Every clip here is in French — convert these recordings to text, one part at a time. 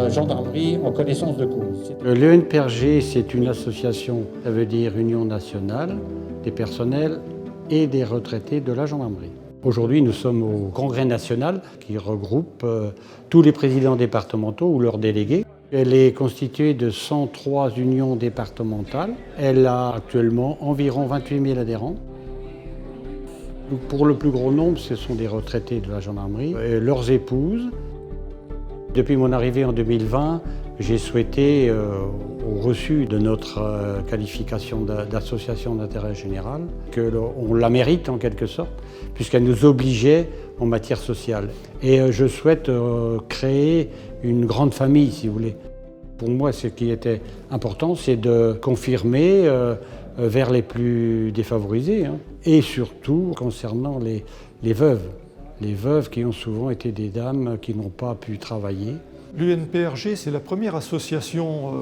la gendarmerie en connaissance de cause. L'UNPRG, c'est une association, ça veut dire Union nationale des personnels et des retraités de la gendarmerie. Aujourd'hui, nous sommes au Congrès national qui regroupe tous les présidents départementaux ou leurs délégués. Elle est constituée de 103 unions départementales. Elle a actuellement environ 28 000 adhérents. Pour le plus gros nombre, ce sont des retraités de la gendarmerie et leurs épouses. Depuis mon arrivée en 2020, j'ai souhaité, au reçu de notre qualification d'association d'intérêt général, qu'on la mérite en quelque sorte, puisqu'elle nous obligeait en matière sociale. Et je souhaite créer une grande famille, si vous voulez. Pour moi, ce qui était important, c'est de confirmer vers les plus défavorisés, et surtout concernant les veuves. Les veuves qui ont souvent été des dames qui n'ont pas pu travailler. L'UNPRG, c'est la première association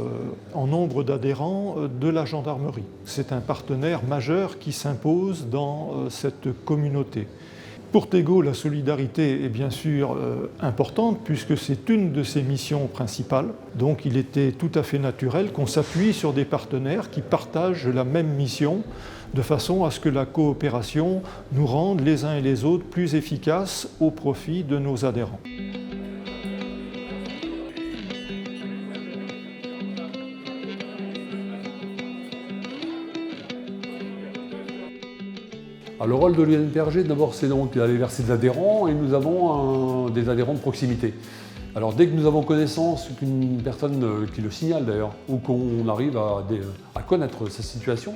en nombre d'adhérents de la gendarmerie. C'est un partenaire majeur qui s'impose dans cette communauté. Pour Tego, la solidarité est bien sûr importante puisque c'est une de ses missions principales. Donc il était tout à fait naturel qu'on s'appuie sur des partenaires qui partagent la même mission de façon à ce que la coopération nous rende les uns et les autres plus efficaces au profit de nos adhérents. Alors, le rôle de l'UNPRG, d'abord, c'est donc d'aller vers ses adhérents et nous avons des adhérents de proximité. Alors, dès que nous avons connaissance qu'une personne qui le signale d'ailleurs, ou qu'on arrive à connaître sa situation,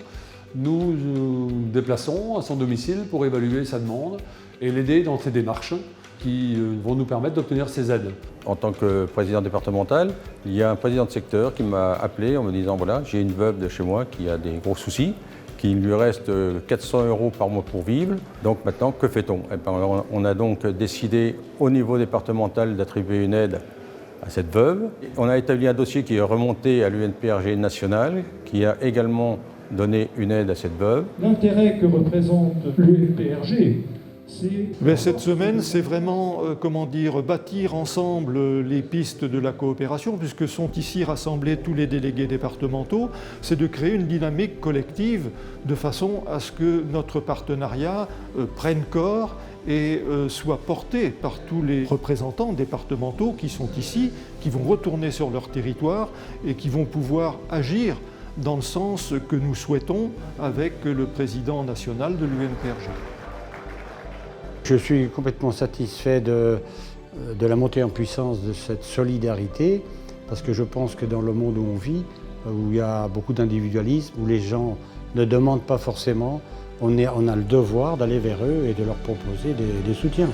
nous nous déplaçons à son domicile pour évaluer sa demande et l'aider dans ses démarches qui vont nous permettre d'obtenir ces aides. En tant que président départemental, il y a un président de secteur qui m'a appelé en me disant voilà, j'ai une veuve de chez moi qui a des gros soucis, qu'il lui reste 400 € par mois pour vivre. Donc maintenant, que fait-on? On a donc décidé au niveau départemental d'attribuer une aide à cette veuve. On a établi un dossier qui est remonté à l'UNPRG national, qui a également donné une aide à cette veuve. L'intérêt que représente l'UNPRG, cette semaine, c'est vraiment bâtir ensemble les pistes de la coopération, puisque sont ici rassemblés tous les délégués départementaux. C'est de créer une dynamique collective de façon à ce que notre partenariat prenne corps et soit porté par tous les représentants départementaux qui sont ici, qui vont retourner sur leur territoire et qui vont pouvoir agir dans le sens que nous souhaitons avec le président national de l'UNPRG. Je suis complètement satisfait de la montée en puissance de cette solidarité, parce que je pense que dans le monde où on vit, où il y a beaucoup d'individualisme, où les gens ne demandent pas forcément, on a le devoir d'aller vers eux et de leur proposer des soutiens.